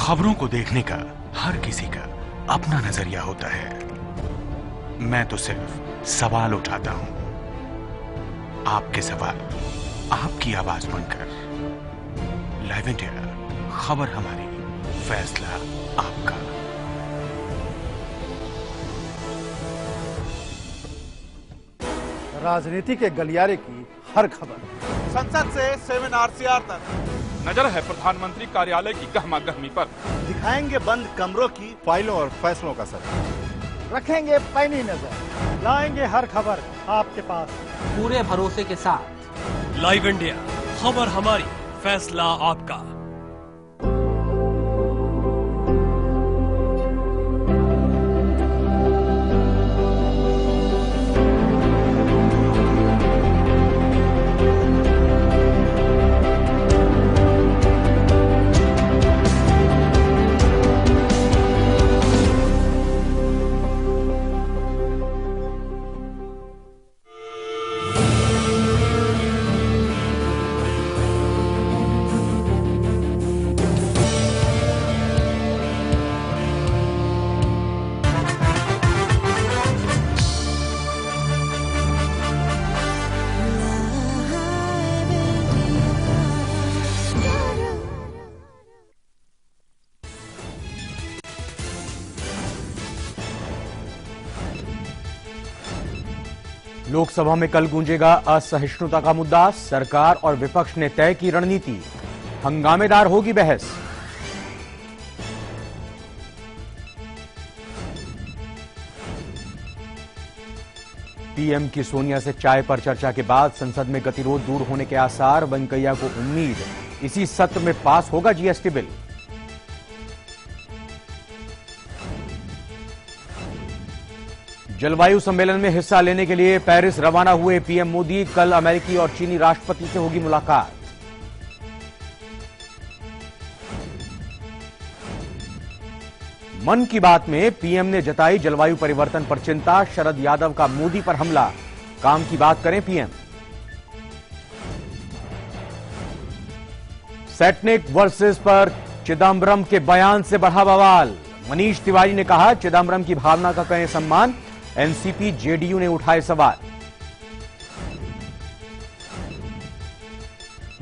खबरों को देखने का हर किसी का अपना नजरिया होता है। मैं तो सिर्फ सवाल उठाता हूं, आपके सवाल आपकी आवाज बनकर। लाइव इंडिया, खबर हमारी, फैसला आपका। राजनीति के गलियारे की हर खबर, संसद से 7 तक नजर है प्रधानमंत्री कार्यालय की गहमा गहमी पर। दिखाएंगे बंद कमरों की फाइलों और फैसलों का सर, रखेंगे पैनी नजर, लाएंगे हर खबर आपके पास पूरे भरोसे के साथ। लाइव इंडिया, खबर हमारी, फैसला आपका। लोकसभा में कल गूंजेगा असहिष्णुता का मुद्दा। सरकार और विपक्ष ने तय की रणनीति, हंगामेदार होगी बहस। पीएम की सोनिया से चाय पर चर्चा के बाद संसद में गतिरोध दूर होने के आसार। वेंकैया को उम्मीद इसी सत्र में पास होगा जीएसटी बिल। जलवायु सम्मेलन में हिस्सा लेने के लिए पेरिस रवाना हुए पीएम मोदी। कल अमेरिकी और चीनी राष्ट्रपति से होगी मुलाकात। मन की बात में पीएम ने जताई जलवायु परिवर्तन पर चिंता। शरद यादव का मोदी पर हमला, काम की बात करें पीएम। सेटनिक वर्सेस पर चिदम्बरम के बयान से बढ़ा बवाल। मनीष तिवारी ने कहा, चिदम्बरम की भावना का करें सम्मान। एनसीपी जेडीयू ने उठाए सवाल।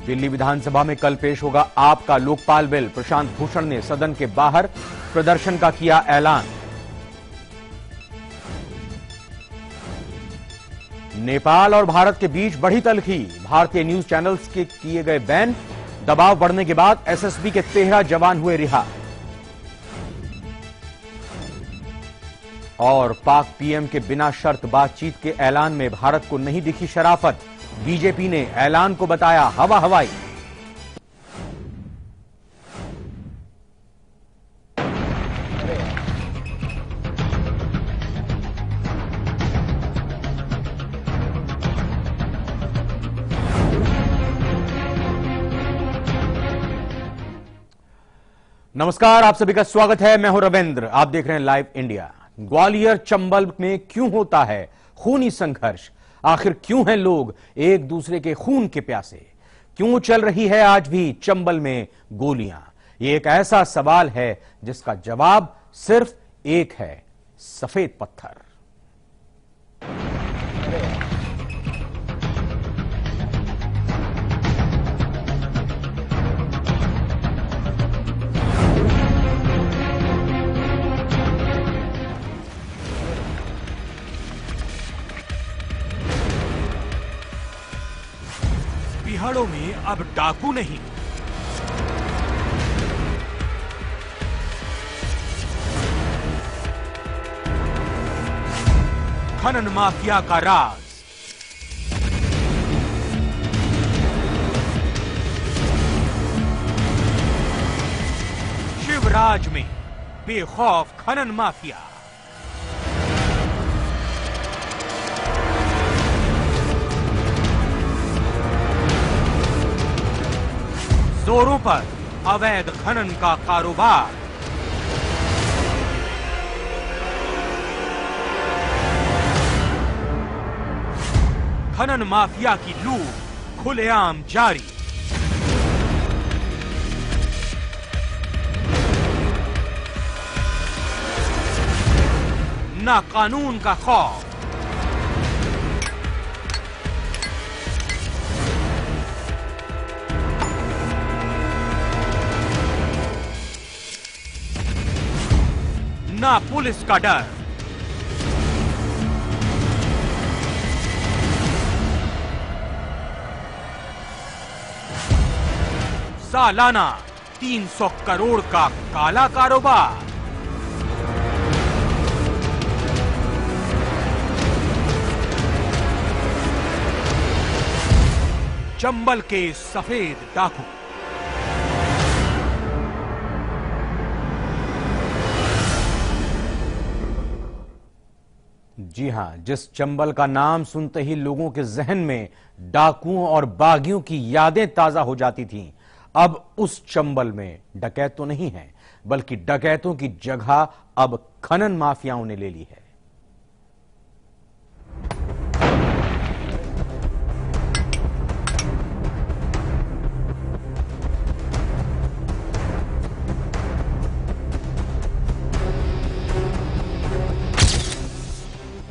दिल्ली विधानसभा में कल पेश होगा आपका लोकपाल बिल। प्रशांत भूषण ने सदन के बाहर प्रदर्शन का किया ऐलान। नेपाल और भारत के बीच बढ़ी तल्खी। भारतीय न्यूज चैनल्स के किए गए बैन। दबाव बढ़ने के बाद एसएसबी के 13 जवान हुए रिहा। और पाक पीएम के बिना शर्त बातचीत के ऐलान में भारत को नहीं दिखी शराफत। बीजेपी ने ऐलान को बताया हवा हवाई। नमस्कार, आप सभी का स्वागत है। मैं हूं रविंद्र, आप देख रहे हैं लाइव इंडिया। ग्वालियर चंबल में क्यों होता है खूनी संघर्ष? आखिर क्यों हैं लोग एक दूसरे के खून के प्यासे? क्यों चल रही है आज भी चंबल में गोलियां? ये एक ऐसा सवाल है जिसका जवाब सिर्फ एक है, सफेद पत्थर। बिहाड़ों में अब डाकू नहीं, खनन माफिया का राज। शिवराज में बेखौफ खनन माफिया। जोरों पर अवैध खनन का कारोबार। खनन माफिया की लूट खुलेआम जारी। ना कानून का खौफ, ना पुलिस का डर। सालाना 300 करोड़ का काला कारोबार। चंबल के सफेद डाकू। जी हां, जिस चंबल का नाम सुनते ही लोगों के जहन में डाकुओं और बागियों की यादें ताजा हो जाती थीं, अब उस चंबल में डकैत तो नहीं है, बल्कि डकैतों की जगह अब खनन माफियाओं ने ले ली है।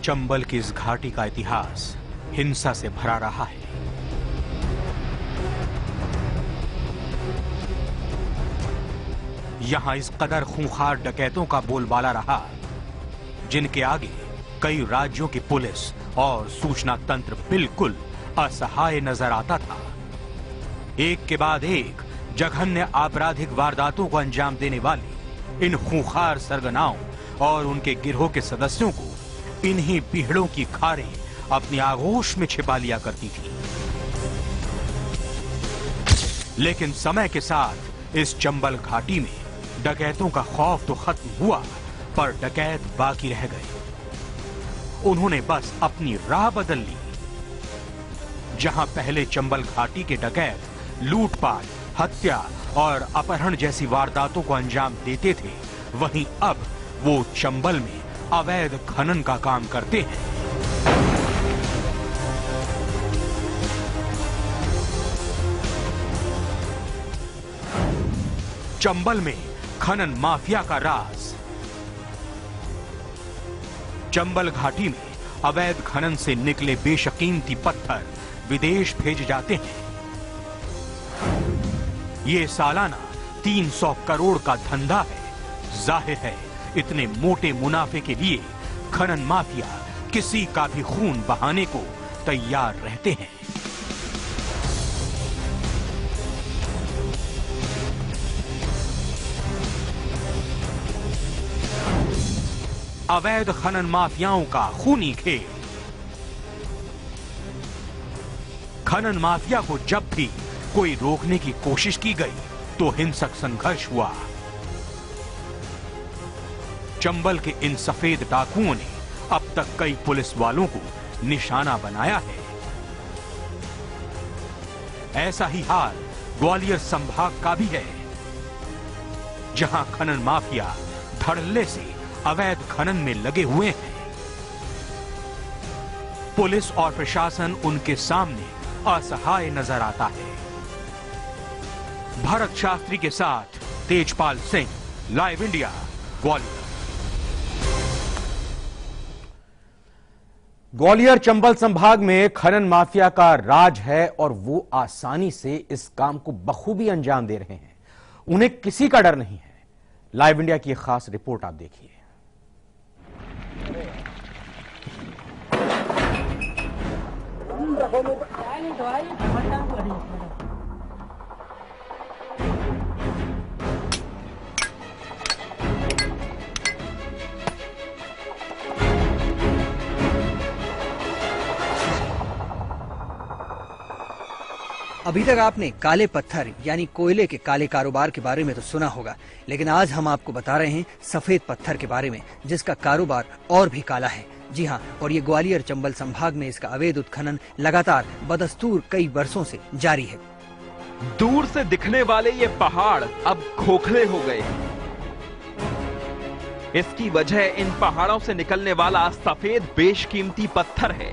चंबल की इस घाटी का इतिहास हिंसा से भरा रहा है। यहां इस कदर खूंखार डकैतों का बोलबाला रहा, जिनके आगे कई राज्यों की पुलिस और सूचना तंत्र बिल्कुल असहाय नजर आता था। एक के बाद एक जघन्य आपराधिक वारदातों को अंजाम देने वाली इन खूंखार सरगनाओं और उनके गिरोह के सदस्यों को इन्हीं पीहड़ों की खारें अपनी आगोश में छिपा लिया करती थी। लेकिन समय के साथ इस चंबल घाटी में डकैतों का खौफ तो खत्म हुआ, पर डकैत बाकी रह गए। उन्होंने बस अपनी राह बदल ली। जहां पहले चंबल घाटी के डकैत लूटपाट, हत्या और अपहरण जैसी वारदातों को अंजाम देते थे, वहीं अब वो चंबल में अवैध खनन का काम करते हैं। चंबल में खनन माफिया का राज। चंबल घाटी में अवैध खनन से निकले बेशकीमती पत्थर विदेश भेजे जाते हैं। ये सालाना 300 करोड़ का धंधा है। जाहिर है, इतने मोटे मुनाफे के लिए खनन माफिया किसी का भी खून बहाने को तैयार रहते हैं। अवैध खनन माफियाओं का खूनी खेल। खनन माफिया को जब भी कोई रोकने की कोशिश की गई तो हिंसक संघर्ष हुआ। चंबल के इन सफेद डाकुओं ने अब तक कई पुलिस वालों को निशाना बनाया है। ऐसा ही हाल ग्वालियर संभाग का भी है, जहां खनन माफिया धड़ल्ले से अवैध खनन में लगे हुए हैं। पुलिस और प्रशासन उनके सामने असहाय नजर आता है। भरत शास्त्री के साथ तेजपाल सिंह, लाइव इंडिया, ग्वालियर। ग्वालियर चंबल संभाग में खनन माफिया का राज है और वो आसानी से इस काम को बखूबी अंजाम दे रहे हैं। उन्हें किसी का डर नहीं है। लाइव इंडिया की एक खास रिपोर्ट आप देखिए। अभी तक आपने काले पत्थर यानी कोयले के काले कारोबार के बारे में तो सुना होगा, लेकिन आज हम आपको बता रहे हैं सफेद पत्थर के बारे में, जिसका कारोबार और भी काला है। जी हाँ, और ये ग्वालियर चंबल संभाग में इसका अवैध उत्खनन लगातार बदस्तूर कई वर्षों से जारी है। दूर से दिखने वाले ये पहाड़ अब खोखले हो गए हैं। इसकी वजह इन पहाड़ों से निकलने वाला सफेद बेशकीमती पत्थर है।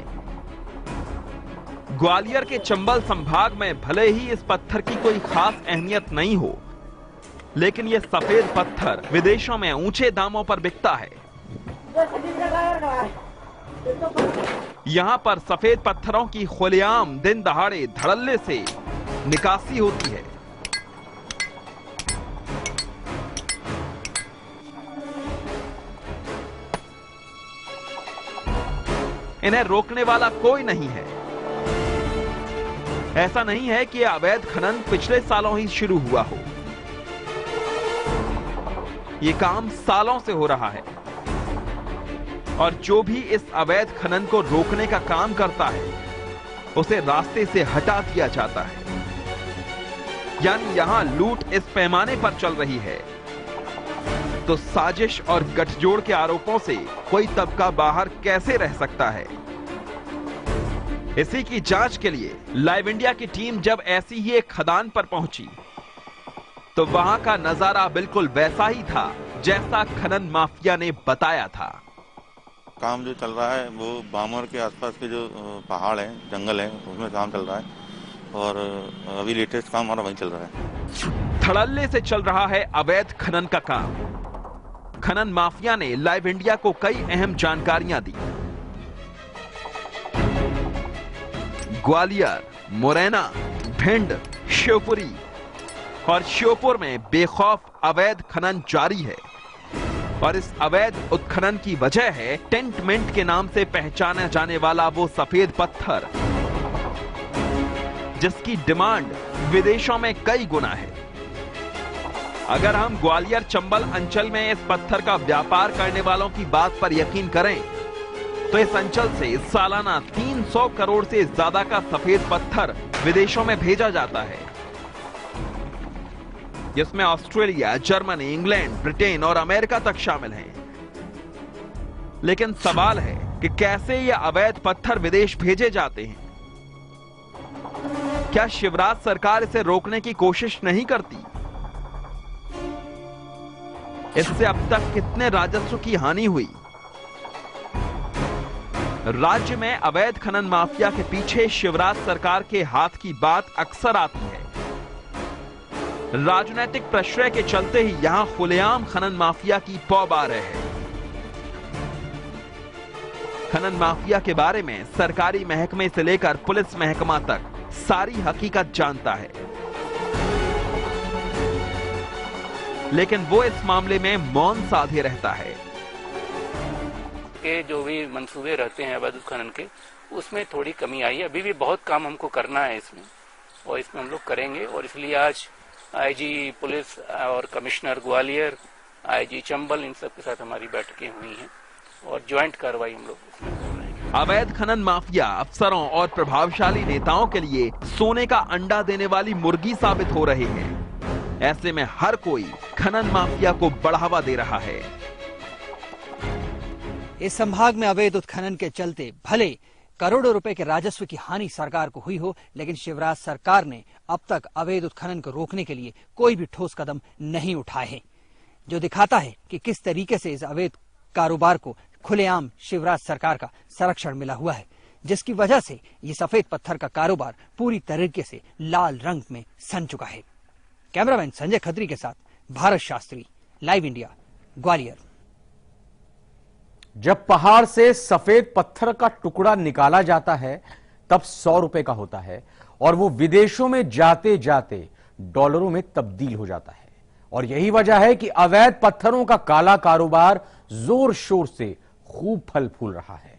ग्वालियर के चंबल संभाग में भले ही इस पत्थर की कोई खास अहमियत नहीं हो, लेकिन यह सफेद पत्थर विदेशों में ऊंचे दामों पर बिकता है। यहाँ पर सफेद पत्थरों की खुलेआम दिन दहाड़े धड़ल्ले से निकासी होती है। इन्हें रोकने वाला कोई नहीं है। ऐसा नहीं है कि अवैध खनन पिछले सालों ही शुरू हुआ हो। ये काम सालों से हो रहा है और जो भी इस अवैध खनन को रोकने का काम करता है उसे रास्ते से हटा दिया जाता है। यानी यहां लूट इस पैमाने पर चल रही है तो साजिश और गठजोड़ के आरोपों से कोई तबका बाहर कैसे रह सकता है। इसी की जांच के लिए लाइव इंडिया की टीम जब ऐसी ही एक खदान पर पहुंची तो वहां का नजारा बिल्कुल वैसा ही था जैसा खनन माफिया ने बताया था। काम जो चल रहा है वो बामर के आसपास के जो पहाड़ हैं, जंगल हैं, उसमें काम चल रहा है और अभी लेटेस्ट काम हमारा वहीं चल रहा है। धड़ल्ले से चल रहा है अवैध खनन का काम। खनन माफिया ने लाइव इंडिया को कई अहम जानकारियां दी। ग्वालियर, मुरैना, भिंड, शिवपुरी और श्योपुर में बेखौफ अवैध खनन जारी है और इस अवैध उत्खनन की वजह है टेंटमेंट के नाम से पहचाना जाने वाला वो सफेद पत्थर जिसकी डिमांड विदेशों में कई गुना है। अगर हम ग्वालियर चंबल अंचल में इस पत्थर का व्यापार करने वालों की बात पर यकीन करें तो इस अंचल से सालाना 300 करोड़ से ज्यादा का सफेद पत्थर विदेशों में भेजा जाता है जिसमें ऑस्ट्रेलिया, जर्मनी, इंग्लैंड, ब्रिटेन और अमेरिका तक शामिल हैं। लेकिन सवाल है कि कैसे ये अवैध पत्थर विदेश भेजे जाते हैं? क्या शिवराज सरकार इसे रोकने की कोशिश नहीं करती? इससे अब तक कितने राजस्व की हानि हुई? राज्य में अवैध खनन माफिया के पीछे शिवराज सरकार के हाथ की बात अक्सर आती है। राजनीतिक प्रश्रय के चलते ही यहां खुलेआम खनन माफिया की पौबार है। खनन माफिया के बारे में सरकारी महकमे से लेकर पुलिस महकमा तक सारी हकीकत जानता है, लेकिन वो इस मामले में मौन साधे रहता है। के जो भी मंसूबे रहते हैं अवैध खनन के, उसमें थोड़ी कमी आई है। अभी भी बहुत काम हमको करना है इसमें, और इसमें हम लोग करेंगे। और इसलिए आज आईजी पुलिस और कमिश्नर ग्वालियर, आईजी चंबल, इन सब के साथ हमारी बैठकें हुई हैं और ज्वाइंट कार्रवाई हम लोग इसमें कर रहे हैं। अवैध खनन माफिया अफसरों और प्रभावशाली नेताओं के लिए सोने का अंडा देने वाली मुर्गी साबित हो रहे हैं। ऐसे में हर कोई खनन माफिया को बढ़ावा दे रहा है। इस संभाग में अवैध उत्खनन के चलते भले करोड़ों रुपए के राजस्व की हानि सरकार को हुई हो, लेकिन शिवराज सरकार ने अब तक अवैध उत्खनन को रोकने के लिए कोई भी ठोस कदम नहीं उठाए हैं, जो दिखाता है कि किस तरीके से इस अवैध कारोबार को खुलेआम शिवराज सरकार का संरक्षण मिला हुआ है, जिसकी वजह से ये सफेद पत्थर का कारोबार पूरी तरीके से लाल रंग में सन चुका है। कैमरामैन संजय खत्री के साथ भारत शास्त्री, लाइव इंडिया, ग्वालियर। जब पहाड़ से सफेद पत्थर का टुकड़ा निकाला जाता है तब 100 रुपए का होता है और वो विदेशों में जाते जाते डॉलरों में तब्दील हो जाता है। और यही वजह है कि अवैध पत्थरों का काला कारोबार जोर शोर से खूब फल फूल रहा है।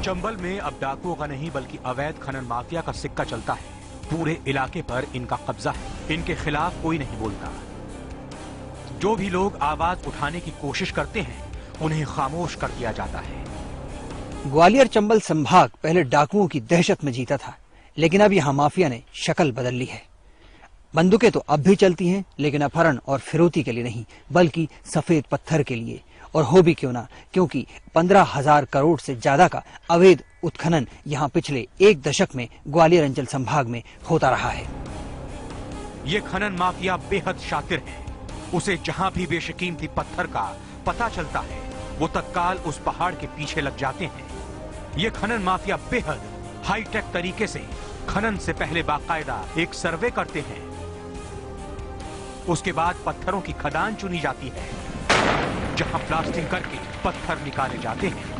चंबल में अब डाकुओं का नहीं बल्कि अवैध खनन माफिया का सिक्का चलता है। पूरे इलाके पर इनका कब्जा है। इनके खिलाफ कोई नहीं बोलता। जो भी लोग आवाज उठाने की कोशिश करते हैं उन्हें खामोश कर दिया जाता है। ग्वालियर चंबल संभाग पहले डाकुओं की दहशत में जीता था, लेकिन अब यहाँ माफिया ने शक्ल बदल ली है। बंदूकें तो अब भी चलती हैं, लेकिन अपहरण और फिरौती के लिए नहीं, बल्कि सफेद पत्थर के लिए। और हो भी क्यों ना, क्योंकि 15,000 करोड़ से ज्यादा का अवैध उत्खनन यहाँ पिछले 1 दशक में ग्वालियर अंचल संभाग में होता रहा है। ये खनन माफिया बेहद शातिर है। उसे जहां भी बेशकीमती पत्थर का पता चलता है वो तत्काल उस पहाड़ के पीछे लग जाते हैं। ये खनन माफिया बेहद हाईटेक तरीके से खनन से पहले बाकायदा एक सर्वे करते हैं। उसके बाद पत्थरों की खदान चुनी जाती है, जहां ब्लास्टिंग करके पत्थर निकाले जाते हैं।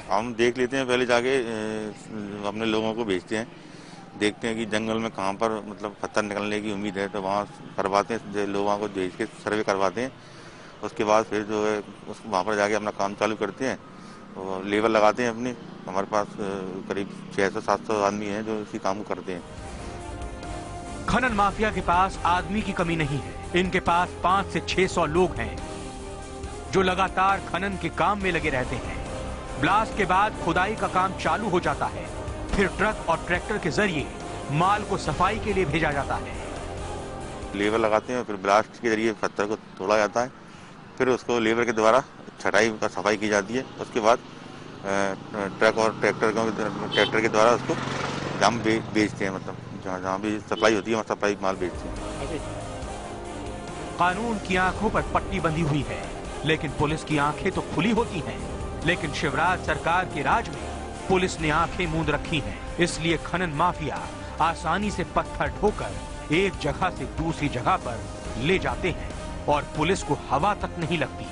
हम देख लेते हैं, पहले जाके अपने लोगों को भेजते हैं, देखते हैं कि जंगल में कहाँ पर मतलब पत्थर निकलने की उम्मीद है, तो वहाँ करवाते हैं, लोगों को भेज के सर्वे करवाते हैं। उसके बाद फिर जो है वहाँ पर जाके अपना काम चालू करते हैं और लेबर लगाते हैं अपनी। हमारे पास करीब 600-700 आदमी हैं जो इसी काम को करते हैं। खनन माफिया के पास आदमी की कमी नहीं है। इनके पास 500 से 600 लोग हैं जो लगातार खनन के काम में लगे रहते हैं। ब्लास्ट के बाद खुदाई का काम चालू हो जाता है, फिर ट्रक और ट्रैक्टर के जरिए माल को सफाई के लिए भेजा जाता है। लेबर लगाते हैं, फिर ब्लास्ट के जरिए पत्थर को तोड़ा जाता है, फिर उसको लेबर के द्वारा छटाई का सफाई की जाती है। उसके बाद ट्रक और ट्रैक्टर के द्वारा उसको जहाँ बेचते हैं, मतलब जहाँ भी सप्लाई होती है वहाँ सप्लाई माल बेचते हैं। कानून की आंखों पर पट्टी बंधी हुई है, लेकिन पुलिस की आंखें तो खुली होती हैं। लेकिन शिवराज सरकार के राज में पुलिस ने आंखें मूंद रखी हैं। इसलिए खनन माफिया आसानी से पत्थर ढोकर एक जगह से दूसरी जगह पर ले जाते हैं और पुलिस को हवा तक नहीं लगती।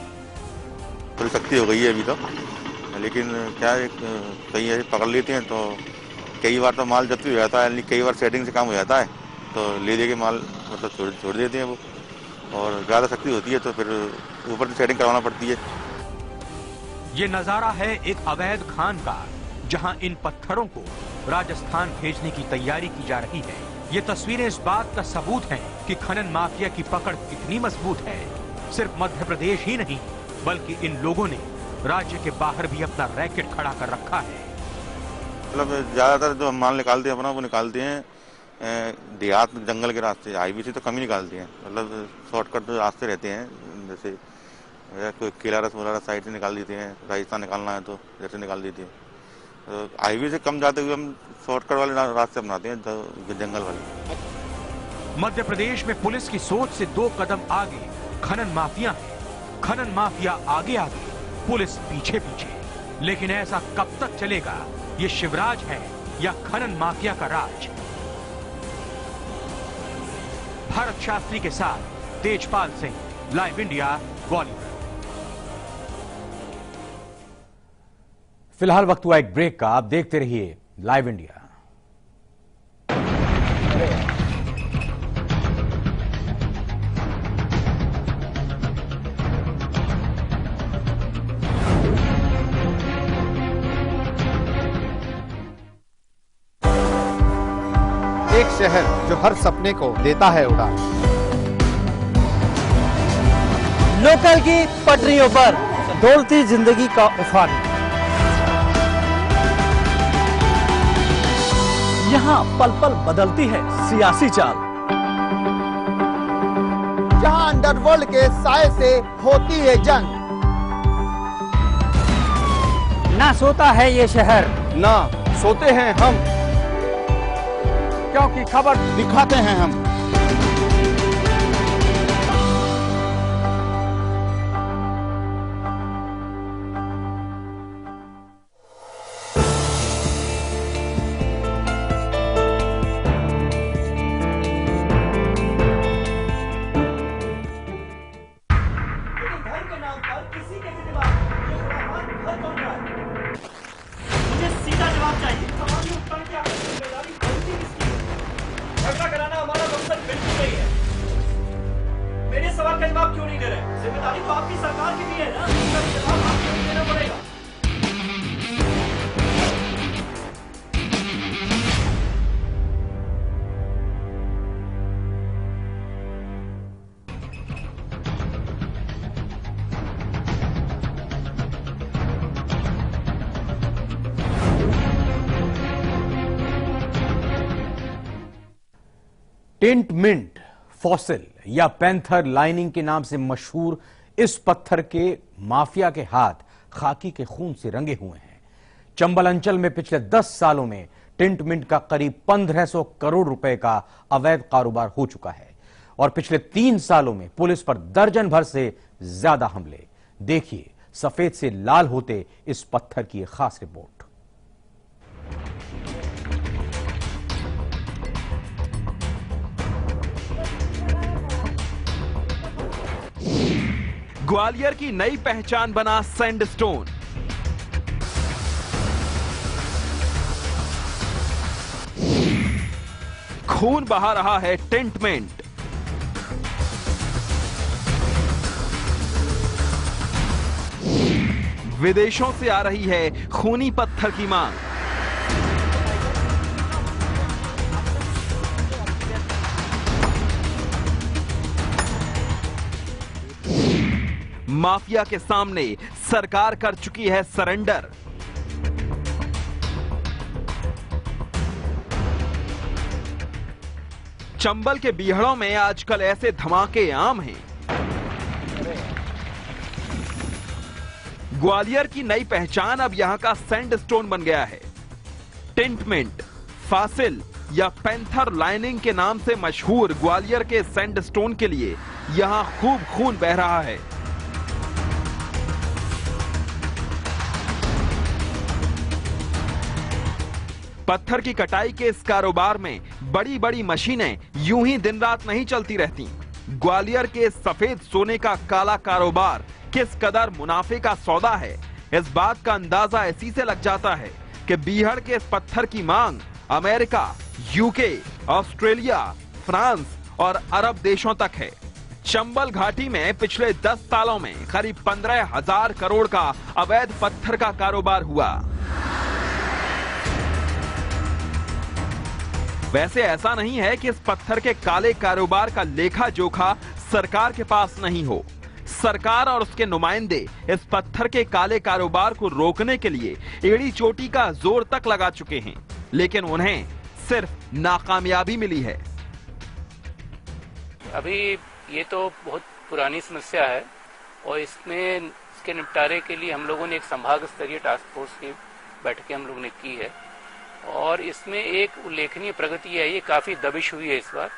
थोड़ी सख्ती हो गई है अभी तो, लेकिन क्या है, कहीं ऐसे पकड़ लेते हैं तो कई बार तो माल जब्त हो जाता है, कई बार सेटिंग से काम हो जाता है तो ले दे के माल मतलब छोड़ देते हैं वो। और ज़्यादा सख्ती होती है तो फिर ऊपर से सेटिंग करवाना पड़ती है। ये नजारा है एक अवैध खान का, जहां इन पत्थरों को राजस्थान भेजने की तैयारी की जा रही है। ये तस्वीरें इस बात का सबूत हैं कि खनन माफिया की पकड़ कितनी मजबूत है। सिर्फ मध्य प्रदेश ही नहीं, बल्कि इन लोगों ने राज्य के बाहर भी अपना रैकेट खड़ा कर रखा है। मतलब ज्यादातर जो हम माल निकालते हैं अपना, वो निकालते हैं देहात जंगल के रास्ते, हाईवे से तो कम ही निकालते हैं। मतलब शॉर्टकट जो रास्ते रहते हैं, जैसे कोई केलारस मोलारस साइड से निकाल देते हैं, राजस्थान निकालना है तो जैसे निकाल देते हैं। तो हाईवे से कम जाते हुए हम शॉर्टकट वाले रास्ते अपनाते हैं, जंगल वाले। मध्य प्रदेश में पुलिस की सोच से 2 कदम आगे खनन माफिया है। खनन माफिया आगे आगे, पुलिस पीछे पीछे। लेकिन ऐसा कब तक चलेगा? ये शिवराज है या खनन माफिया का राज? भारत शास्त्री के साथ तेजपाल सिंह, लाइव इंडिया, ग्वालियर। फिलहाल वक्त हुआ एक ब्रेक का। आप देखते रहिए लाइव इंडिया। एक शहर जो हर सपने को देता है उड़ान। लोकल की पटरियों पर दौड़ती जिंदगी का उफान। यहाँ पल पल बदलती है सियासी चाल। जहां अंडरवर्ल्ड के साए से होती है जंग। ना सोता है ये शहर, ना सोते हैं हम, क्योंकि खबर दिखाते हैं हम। टिंट मिंट फॉसिल या पैंथर लाइनिंग के नाम से मशहूर इस पत्थर के माफिया के हाथ खाकी के खून से रंगे हुए हैं। चंबल अंचल में पिछले 10 सालों में टिंट मिंट का करीब 1500 करोड़ रुपए का अवैध कारोबार हो चुका है और पिछले 3 सालों में पुलिस पर दर्जन भर से ज्यादा हमले। देखिए सफेद से लाल होते इस पत्थर की एक खास रिपोर्ट। ग्वालियर की नई पहचान बना सैंडस्टोन। खून बहा रहा है टेंटमेंट। विदेशों से आ रही है खूनी पत्थर की मांग। माफिया के सामने सरकार कर चुकी है सरेंडर। चंबल के बीहड़ों में आजकल ऐसे धमाके आम हैं। ग्वालियर की नई पहचान अब यहां का सैंडस्टोन बन गया है। टेंटमेंट, फासिल या पैंथर लाइनिंग के नाम से मशहूर ग्वालियर के सैंडस्टोन के लिए यहां खूब खून बह रहा है। पत्थर की कटाई के इस कारोबार में बड़ी बड़ी मशीनें यूं ही दिन रात नहीं चलती रहती। ग्वालियर के सफेद सोने का काला कारोबार किस कदर मुनाफे का सौदा है, इस बात का अंदाजा इसी से लग जाता है कि बीहड़ के इस पत्थर की मांग अमेरिका, यूके, ऑस्ट्रेलिया, फ्रांस और अरब देशों तक है। चंबल घाटी में पिछले 10 सालों में करीब 15,000 करोड़ का अवैध पत्थर का कारोबार हुआ। वैसे ऐसा नहीं है कि इस पत्थर के काले कारोबार का लेखा जोखा सरकार के पास नहीं हो। सरकार और उसके नुमाइंदे इस पत्थर के काले कारोबार को रोकने के लिए एड़ी चोटी का जोर तक लगा चुके हैं, लेकिन उन्हें सिर्फ नाकामयाबी मिली है। अभी ये तो बहुत पुरानी समस्या है और इसके निपटारे के लिए हम लोगों ने एक संभाग स्तरीय टास्क फोर्स की बैठकें हम लोगों ने की है और इसमें एक उल्लेखनीय प्रगति है। ये काफी दबिश हुई है इस बार।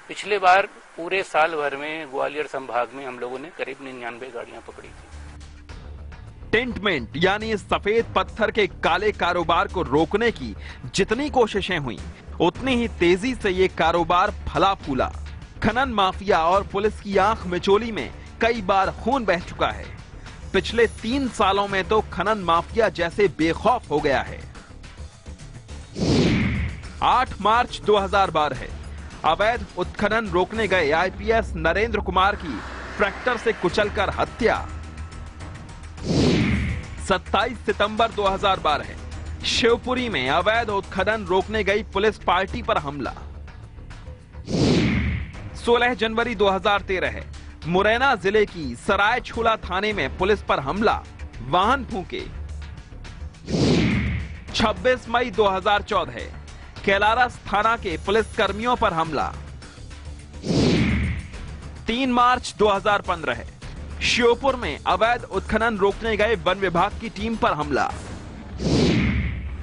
पिछले बार पूरे साल भर में ग्वालियर संभाग में हम लोगों ने करीब 99 गाड़ियां पकड़ी थी। टेंटमेंट यानी सफेद पत्थर के काले कारोबार को रोकने की जितनी कोशिशें हुई, उतनी ही तेजी से ये कारोबार फला फूला। खनन माफिया और पुलिस की आंख मिचोली में कई बार खून बह चुका है। पिछले 3 सालों में तो खनन माफिया जैसे बेखौफ हो गया है। 8 मार्च 2012 है। अवैध उत्खनन रोकने गए आईपीएस नरेंद्र कुमार की ट्रैक्टर से कुचलकर हत्या। 27 सितंबर 2012 है। शिवपुरी में अवैध उत्खनन रोकने गई पुलिस पार्टी पर हमला। 16 जनवरी 2013 है। मुरैना जिले की सरायछूला थाने में पुलिस पर हमला, वाहन फूंके। 26 मई 2014 है। कैलारस थाना के पुलिस कर्मियों पर हमला। 3 मार्च 2015 है। श्योपुर में अवैध उत्खनन रोकने गए वन विभाग की टीम पर हमला।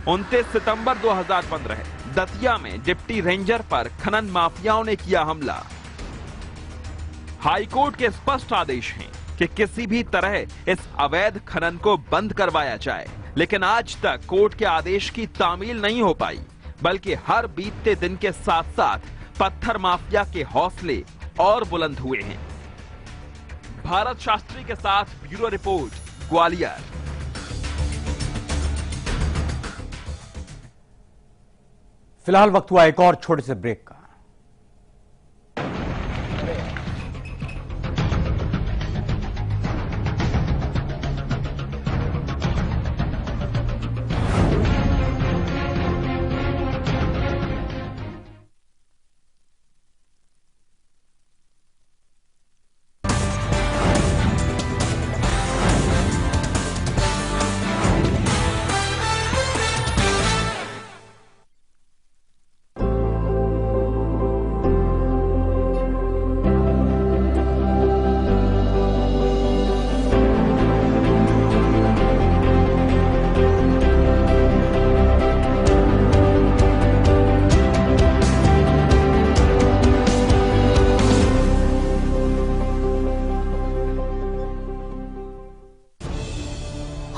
29 सितंबर 2015 है। दतिया में डिप्टी रेंजर पर खनन माफियाओं ने किया हमला। हाईकोर्ट के स्पष्ट आदेश हैं कि किसी भी तरह इस अवैध खनन को बंद करवाया जाए, लेकिन आज तक कोर्ट के आदेश की तामील नहीं हो पाई, बल्कि हर बीतते दिन के साथ साथ पत्थर माफिया के हौसले और बुलंद हुए हैं। भारत शास्त्री के साथ ब्यूरो रिपोर्ट, ग्वालियर। फिलहाल वक्त हुआ एक और छोटे से ब्रेक का।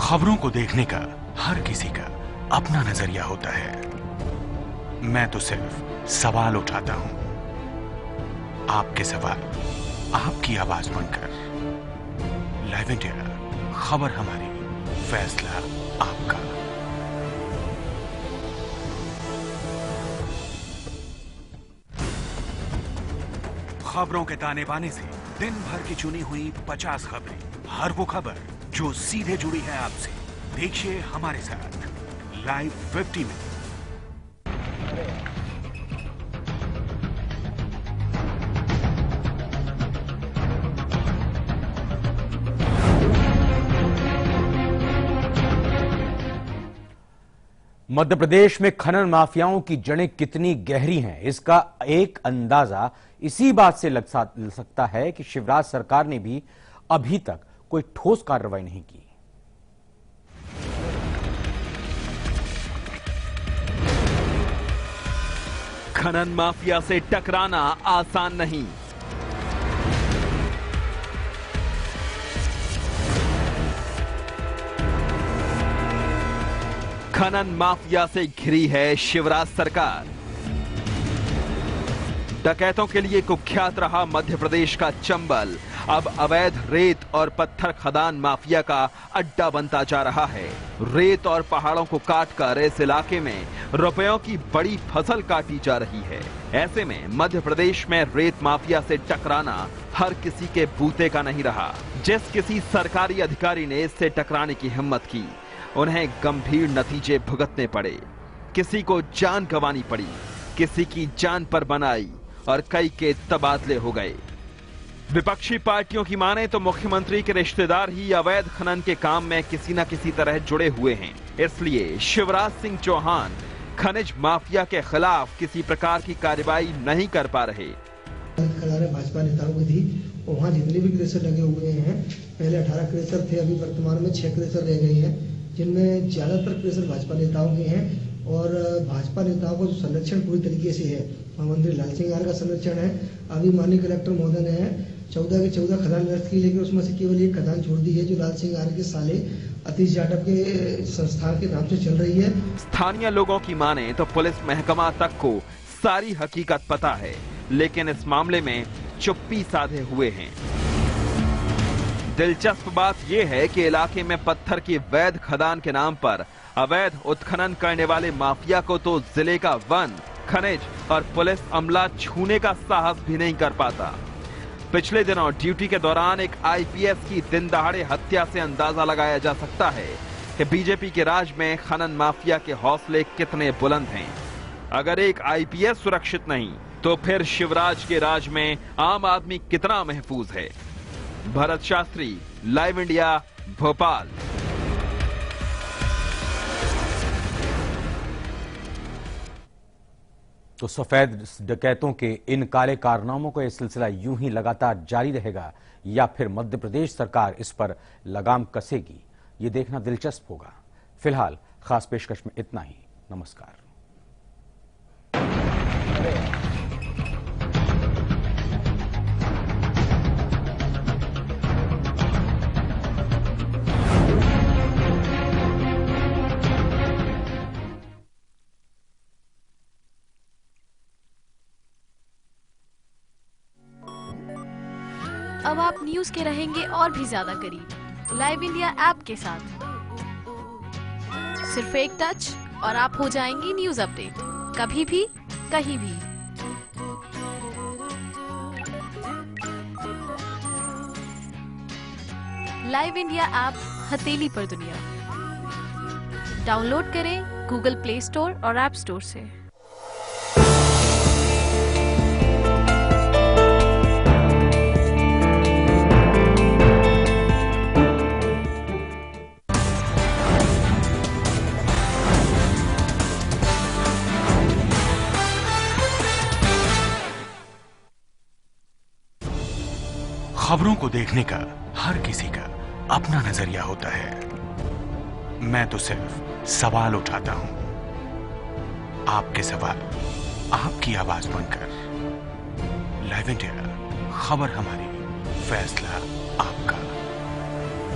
खबरों को देखने का हर किसी का अपना नजरिया होता है। मैं तो सिर्फ सवाल उठाता हूं। आपके सवाल आपकी आवाज बनकर लाइव इंडिया, खबर हमारी, फैसला आपका। खबरों के ताने बाने से दिन भर की चुनी हुई 50 खबरें, हर वो खबर जो सीधे जुड़ी है आपसे। देखिए हमारे साथ लाइव 50 में। मध्य प्रदेश में खनन माफियाओं की जड़ें कितनी गहरी हैं, इसका एक अंदाजा इसी बात से लग सकता है कि शिवराज सरकार ने भी अभी तक कोई ठोस कार्रवाई नहीं की। खनन माफिया से टकराना आसान नहीं। खनन माफिया से घिरी है शिवराज सरकार। डकैतों के लिए कुख्यात रहा मध्य प्रदेश का चंबल अब अवैध रेत और पत्थर खदान माफिया का अड्डा बनता जा रहा है। रेत और पहाड़ों को काटकर इस इलाके में रुपयों की बड़ी फसल काटी जा रही है। ऐसे में मध्य प्रदेश में रेत माफिया से टकराना हर किसी के बूते का नहीं रहा। जिस किसी सरकारी अधिकारी ने इससे टकराने की हिम्मत की, उन्हें गंभीर नतीजे भुगतने पड़े। किसी को जान गंवानी पड़ी, किसी की जान पर बनाई और कई के तबादले हो गए। विपक्षी पार्टियों की माने तो मुख्यमंत्री के रिश्तेदार ही अवैध खनन के काम में किसी न किसी तरह जुड़े हुए हैं। इसलिए शिवराज सिंह चौहान खनिज माफिया के खिलाफ किसी प्रकार की कार्रवाई नहीं कर पा रहे। भाजपा नेताओं की थी, वहाँ जितने भी क्रेशर लगे हुए हैं, पहले 18 क्रेशर थे, अभी वर्तमान में 6 क्रेशर रह गए हैं, जिनमें ज्यादातर क्रेशर भाजपा नेताओं के हैं। और भाजपा नेताओं को जो संरक्षण पूरी तरीके से है, महामंत्री लाल सिंह यादव का संरक्षण है। अभी माननीय कलेक्टर महोदय ने 14 के 14 खदान नष्ट की, लेकिन उसमें से केवल एक खदान छोड़ दी है जो लाल सिंह यादव के साले अतीश जाटव के संस्थान के नाम से चल रही है। स्थानीय लोगों की माने तो पुलिस महकमा तक को सारी हकीकत पता है, लेकिन इस मामले में चुप्पी साधे हुए हैं। दिलचस्प बात यह है कि इलाके में पत्थर की वैध खदान के नाम पर अवैध उत्खनन करने वाले माफिया को तो जिले का वन, खनिज और पुलिस अमला छूने का साहस भी नहीं कर पाता। पिछले दिनों ड्यूटी के दौरान एक आईपीएस की दिन दहाड़े हत्या से अंदाजा लगाया जा सकता है कि बीजेपी के राज में खनन माफिया के हौसले कितने बुलंद हैं। अगर एक आईपीएस सुरक्षित नहीं तो फिर शिवराज के राज में आम आदमी कितना महफूज है। Bharat Shastri, live India, Bhopal. तो सफेद डकैतों के इन काले कारनामों का यह सिलसिला यूं ही लगातार जारी रहेगा या फिर मध्य प्रदेश सरकार इस पर लगाम कसेगी, ये देखना दिलचस्प होगा। फिलहाल खास पेशकश में इतना ही। नमस्कार। अब आप न्यूज के रहेंगे और भी ज्यादा करीब लाइव इंडिया ऐप के साथ। सिर्फ एक टच और आप हो जाएंगी न्यूज अपडेट, कभी भी कहीं भी। लाइव इंडिया ऐप हथेली पर दुनिया। डाउनलोड करें गूगल प्ले स्टोर और ऐप स्टोर से। खबरों को देखने का हर किसी का अपना नजरिया होता है। मैं तो सिर्फ सवाल उठाता हूं, आपके सवाल आपकी आवाज बनकर। लाइव इंडिया, खबर हमारी, फैसला